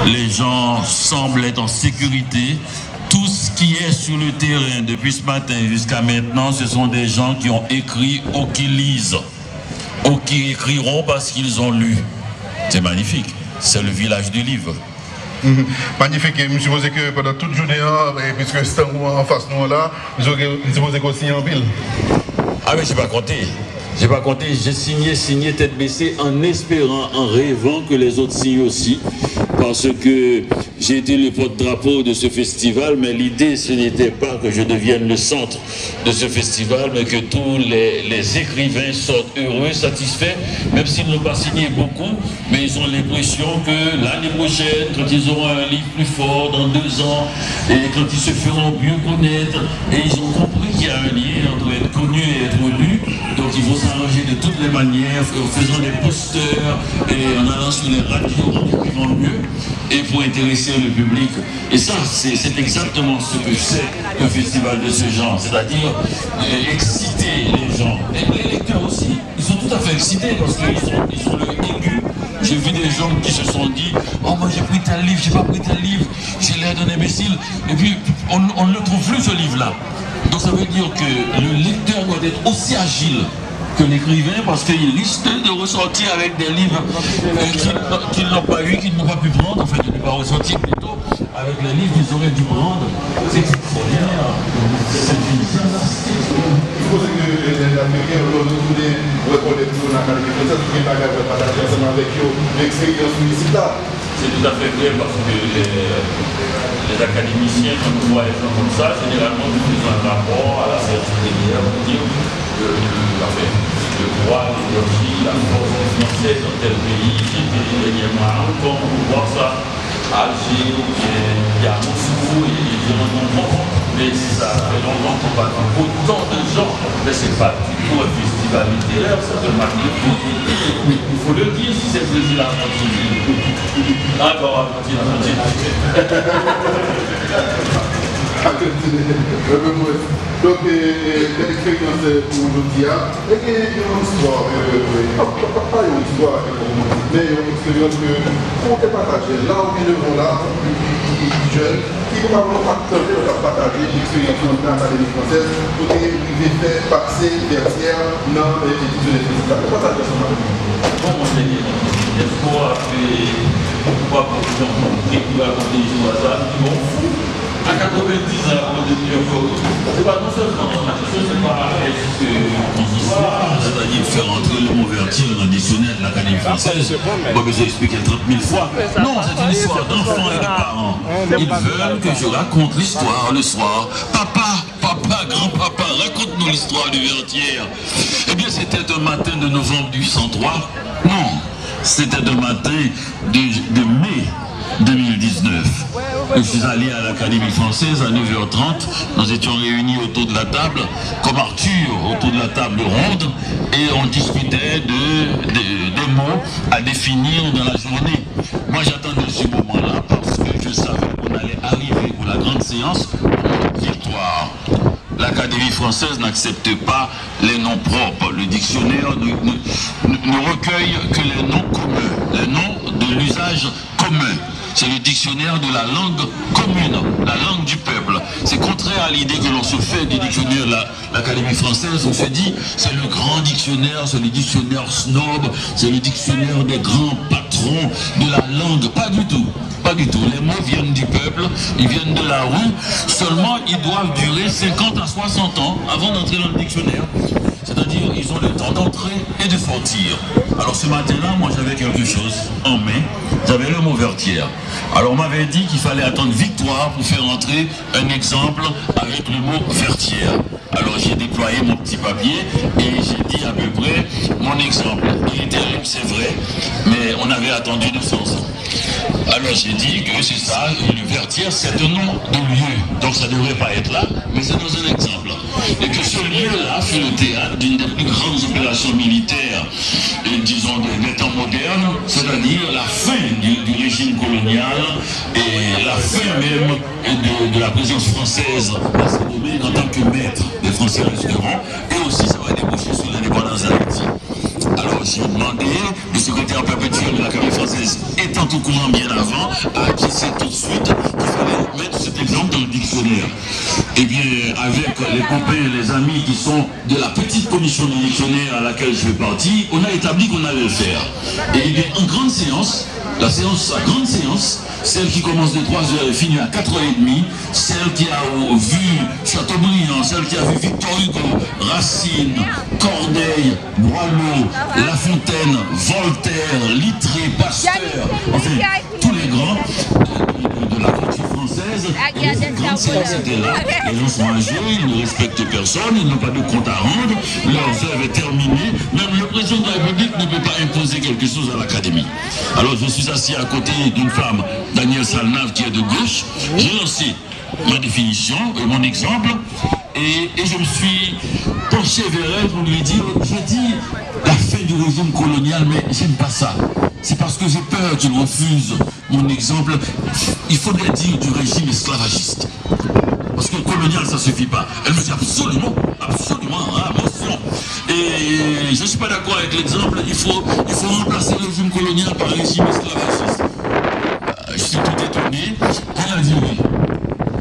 Les gens semblent être en sécurité. Tout ce qui est sur le terrain depuis ce matin jusqu'à maintenant, ce sont des gens qui ont écrit ou qui lisent, ou qui écriront parce qu'ils ont lu. C'est magnifique. C'est le village du livre. Magnifique. Je suppose que pendant toute journée, puisque c'est en face nous là, je suppose qu'on signe en ville. Ah mais j'ai pas compté. J'ai pas compté, j'ai signé tête baissée en espérant, en rêvant que les autres signent aussi. Parce que j'ai été le porte-drapeau de ce festival, mais l'idée ce n'était pas que je devienne le centre de ce festival, mais que tous les écrivains sortent heureux, satisfaits, même s'ils n'ont pas signé beaucoup, mais ils ont l'impression que l'année prochaine, quand ils auront un livre plus fort, dans 2 ans, et quand ils se feront mieux connaître, et ils ont compris qu'il y a un lien entre être connu et être lu, donc ils vont s'arranger de toutes les manières, en faisant des posters, et en allant sur les radios, en écrivant mieux, et pour intéresser le public. Et ça, c'est exactement ce que c'est un festival de ce genre, c'est-à-dire exciter les gens. Et les lecteurs aussi, ils sont tout à fait excités parce qu'ils sont le aigu. J'ai vu des gens qui se sont dit « Oh, moi j'ai pris tel livre, j'ai pas pris tel livre, j'ai l'air d'un imbécile. » Et puis, on ne le trouve plus ce livre-là. Donc ça veut dire que le lecteur doit être aussi agile que l'écrivain parce qu'il risque de ressortir avec des livres qu'ils n'ont pas eu, qu'ils n'ont pas pu prendre, en fait, de ne pas ressortir plutôt avec les livres qu'ils auraient dû prendre. C'est extraordinaire. C'est une gymnastique. Je suppose que les Américains vont retourner reconnaître pour l'Académie française, pour qu'ils vont partager ensemble avec eux l'expérience municipale. C'est tout à fait vrai parce que les académiciens, quand on voit les gens comme ça, généralement, nous faisons un rapport à la CRTDR pour dire le droit, l'énergie, la force française dans tel pays, j'ai été dernièrement à Hong Kong pour voir ça, à Alger, il y a Moscou, et je me rends compte, mais ça fait longtemps qu'on va voir autant de gens, mais c'est pas du tout un festival littéraire, c'est un magnifique. Il faut le dire si c'est plaisir à continuer. D'accord, à continuer. Donc, l'expérience pour aujourd'hui, il y a une histoire, pas une histoire, mais une expérience que on peut partager. Là où nous vont là, les jeunes, qui ne peuvent pas partager l'expérience de l'Académie française pour qu'ils faire passer vertière dans les études de l'État. Partager ça avec nous. Bon, on est l'espoir que pourquoi pour les gens qui raconter l'histoire ça, ils vont fou. À 90 ans, on devient fort. C'est pas non seulement c'est pas c'est-à-dire faire entrer le mot vertige dans le dictionnaire de l'Académie française. Moi, j'ai expliqué 30 000 fois. Non, c'est une histoire d'enfants et de parents. Ils veulent que je raconte l'histoire le soir. Papa, grand-papa, raconte-nous l'histoire du Vertière. Eh bien, c'était un matin de novembre 1803. Non, c'était un matin de mai 2019. Je suis allé à l'Académie française à 9h30. Nous étions réunis autour de la table, comme Arthur, autour de la table ronde, et on discutait des mots à définir dans la journée. Moi, j'attendais ce moment-là parce que je savais qu'on allait arriver pour la grande séance victoire. L'Académie française n'accepte pas les noms propres. Le dictionnaire ne recueille que les noms communs, les noms de l'usage commun. C'est le dictionnaire de la langue commune, la langue du peuple. C'est contraire à l'idée que l'on se fait du dictionnaire de l'Académie française. On se dit, c'est le grand dictionnaire, c'est le dictionnaire snob, c'est le dictionnaire des grands patrons de la langue. Pas du tout. Pas du tout. Les mots viennent du peuple, ils viennent de la rue. Seulement, ils doivent durer 50 à 60 ans avant d'entrer dans le dictionnaire. C'est-à-dire, ils ont le temps d'entrer et de sortir. Alors ce matin-là, moi j'avais quelque chose en main. J'avais le mot Vertière. Alors on m'avait dit qu'il fallait attendre victoire pour faire entrer un exemple avec le mot Vertière. Alors j'ai déployé mon petit papier et j'ai dit à peu près mon exemple. Il était libre, c'est vrai, mais on avait attendu 200 ans. Alors j'ai dit que c'est ça, le Vertière c'est un nom de lieu, donc ça ne devrait pas être là, mais c'est dans un exemple. Et que ce lieu-là fut le théâtre d'une des plus grandes opérations militaires, disons des temps modernes, c'est-à-dire la fin du régime colonial et la fin même de la présence française à Saint-Domingue en tant que maître des Français resteront, et aussi ça va déboucher sur l'indépendance d'Haïti. Alors j'ai demandé, le secrétaire perpétuel de l'Académie française étant au courant bien avant, a acquitté tout de suite qu'il fallait mettre cet exemple dans le dictionnaire. Et bien, avec les copains et les amis qui sont de la petite commission du dictionnaire à laquelle je fais partie, on a établi qu'on allait le faire. Et bien, en grande séance, la grande séance, celle qui commence de 3h et finit à 4h30, celle qui a vu Chateaubriand, celle qui a vu Victor Hugo, Racine, Corneille, Boileau, La Fontaine, Voltaire, Littré, Pasteur, enfin, tous les grands de la culture française, et cette grande séance était là. Les gens sont âgés, ils ne respectent personne, ils n'ont pas de compte à rendre, leur œuvre est terminée, même le président de la République ne peut pas imposer quelque chose à l'Académie. Alors je suis assis à côté d'une femme, Danielle Salnave, qui est de gauche. J'ai lancé ma définition et mon exemple, et je me suis penché vers elle pour lui dire, j'ai dit la fin du régime colonial, mais j'aime pas ça. C'est parce que j'ai peur qu'il refuse mon exemple. Il faudrait dire du régime esclavagiste. Parce que colonial, ça ne suffit pas. Elle me dit absolument, mention. Et je ne suis pas d'accord avec l'exemple. Il faut remplacer le régime colonial par le régime esclavagiste. Je suis tout étonné. Elle a dit oui.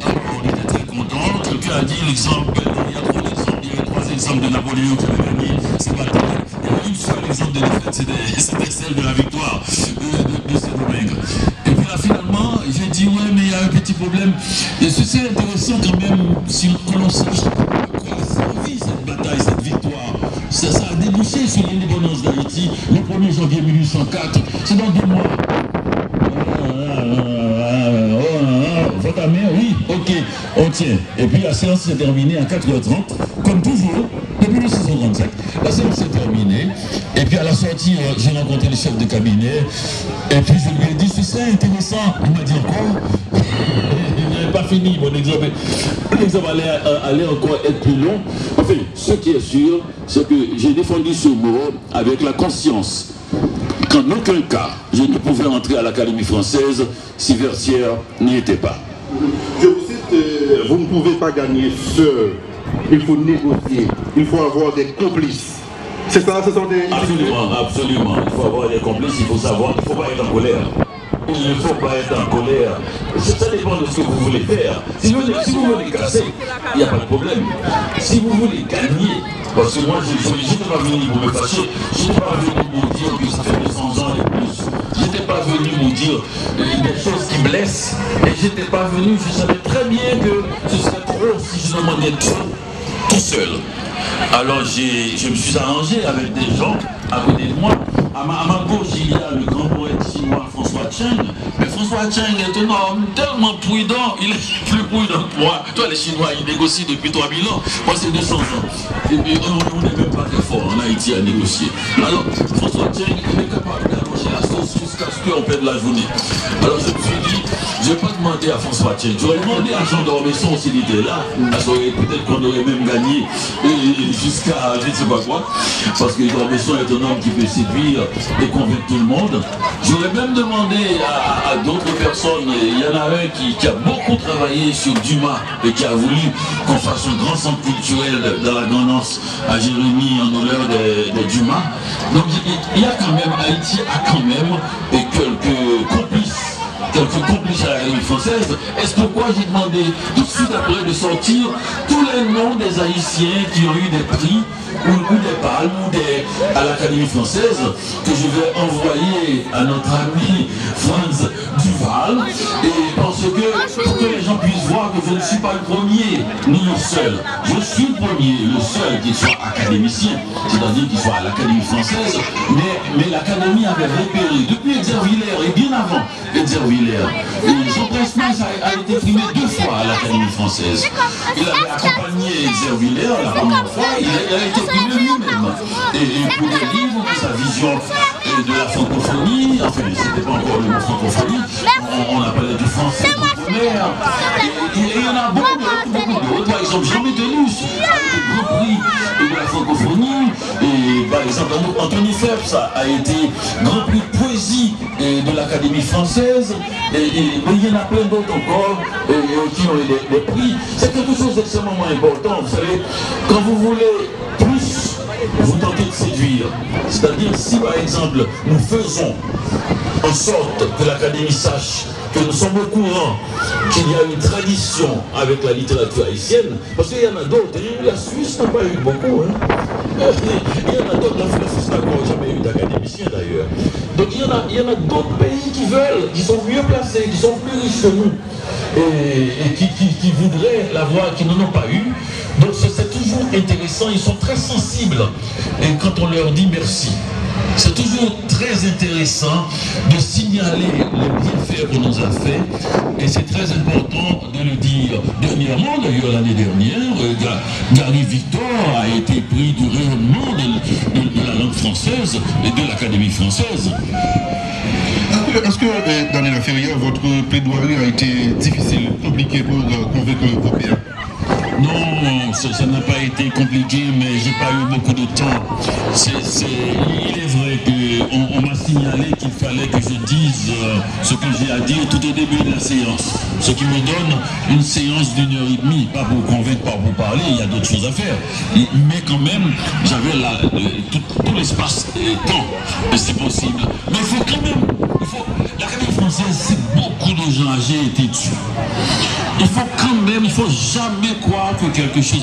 Alors on était très contents. Quelqu'un a dit l'exemple, il y a trois exemples. Il y avait 3 exemples de Napoléon qui avait gagné ces batailles. Il y a une seule exemple de défaite, c'était celle de la victoire de Saint-Domingue. Et puis là finalement, j'ai dit ouais, mais il y a un petit problème. Et c'est intéressant quand même que l'on sache à quoi a servi cette bataille, cette victoire. Ça a débouché sur l'indépendance d'Haïti le 1er janvier 1804. C'est dans 2 mois. Votre amère, oui, ok, on tient. Et puis la séance s'est terminée à 4h30, comme toujours, depuis 1637. La séance s'est terminée, et puis à la sortie, j'ai rencontré le chef de cabinet, et puis je lui ai dit, c'est ça intéressant. Il m'a dit encore, il n'avait pas fini mon exemple. L'exemple allait encore être plus long. Enfin, ce qui est sûr, c'est que j'ai défendu ce mot avec la conscience qu'en aucun cas, je ne pouvais entrer à l'Académie française si Vertière n'y était pas. Je vous cite, vous ne pouvez pas gagner seul. Il faut négocier. Il faut avoir des complices. C'est ça, ce sont des... Absolument. Il faut avoir des complices, il faut savoir, il ne faut pas être en colère. Il ne faut pas être en colère. Ça dépend de ce que vous voulez faire. Si vous voulez casser, il n'y a pas de problème. Si vous voulez gagner, parce que moi, je n'étais pas venu pour me fâcher, je n'étais pas venu pour dire que ça fait 200 ans et plus. Je n'étais pas venu vous dire des choses qui blessent. Et je n'étais pas venu, je savais très bien que ce serait trop si je demandais tout seul. Alors je me suis arrangé avec des gens à côté de moi. À ma gauche, il y a le grand poète chinois François Cheng. Mais François Cheng est un homme tellement prudent, il est plus prudent que moi. Toi, les Chinois, ils négocient depuis 3000 ans. Moi, c'est 200 ans. Et puis, on n'est même pas très fort en Haïti à négocier. Alors, François Cheng, il est capable d'allonger la sauce jusqu'à ce qu'on perde la journée. Alors, je me suis dit, je ne vais pas demander à François Cheng. J'aurais demandé à Jean d'Ormesson s'il était là. Peut-être qu'on aurait même gagné jusqu'à je ne sais pas quoi. Parce que d'Ormesson est un homme qui peut séduire et convaincre tout le monde. J'aurais même demandé à d'autres personnes, il y en a un qui a beaucoup travaillé sur Dumas et qui a voulu qu'on fasse un grand centre culturel dans la Grand'Anse à Jérémy en honneur de Dumas. Donc il y a quand même, Haïti a quand même quelques complices à l'Académie française. Est-ce pourquoi j'ai demandé tout de suite après de sortir tous les noms des Haïtiens qui ont eu des prix ou des palmes à l'Académie française que je vais envoyer à notre ami Franz Duval, et parce que pour que les gens puissent voir que je ne suis pas le premier ni le seul. Je suis le premier, le seul qui soit académicien, c'est-à-dire qui soit à l'Académie française, mais l'Académie avait repéré depuis Exervillers et bien avant Exervillers. Et Jean Presnès a été primé 2 fois à l'Académie française. Il avait accompagné Exervillers la première fois, il a été primé lui-même. Et pour des livres, sa vision de la francophonie, enfin c'était pas encore le mot francophonie, on a parlé du français d'outre-mer. Et il y en a beaucoup d'autres. Par exemple, Jean Mételus a été grand prix de la francophonie. Et par exemple, Anthony Phelps a été grand prix de poésie de l'Académie française. Et il y en a plein d'autres encore qui ont eu des prix. C'est quelque chose d'extrêmement important. Vous savez, quand vous voulez plus vous tentez de séduire. C'est-à-dire, si par exemple, nous faisons en sorte que l'Académie sache que nous sommes au courant qu'il y a une tradition avec la littérature haïtienne, parce qu'il y en a d'autres, la Suisse n'a pas eu beaucoup, hein. Il y en a d'autres, la Suisse n'a jamais eu d'académiciens d'ailleurs. Donc il y en a d'autres pays qui veulent, qui sont mieux placés, qui sont plus riches que nous, et qui voudraient l'avoir, qui n'en ont pas eu. Donc c'est toujours intéressant, ils sont très sensibles, et quand on leur dit merci. C'est toujours très intéressant de signaler les bienfaits qu'on nous a fait, et c'est très important de le dire. Dernièrement, d'ailleurs l'année dernière, Gary Victor a été pris du rayonnement de la langue française et de l'Académie française. Est-ce que, Daniela Ferrière, votre plaidoirie a été difficile, compliqué pour convaincre vos pairs? Non, ça n'a pas été compliqué, mais j'ai pas eu beaucoup de temps. Il est vrai qu'on m'a signalé qu'il fallait que je dise ce que j'ai à dire tout au début de la séance. Ce qui me donne une séance d'1h30, pas pour convaincre, pas pour parler, il y a d'autres choses à faire. Mais quand même, j'avais tout l'espace et temps, c'est possible. Mais il faut quand même, l'Académie française, c'est beaucoup de gens âgés étaient dessus. Il faut quand même, il ne faut jamais croire que quelque chose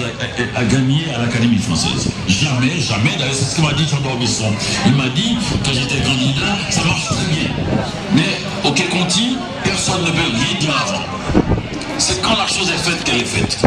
a gagné à l'Académie française. Jamais, jamais. D'ailleurs, c'est ce que m'a dit Jean Dormesson. Il m'a dit, quand j'étais candidat, ça marche très bien. Mais au Quai-Conti, personne ne peut rien dire avant. C'est quand la chose est faite qu'elle est faite.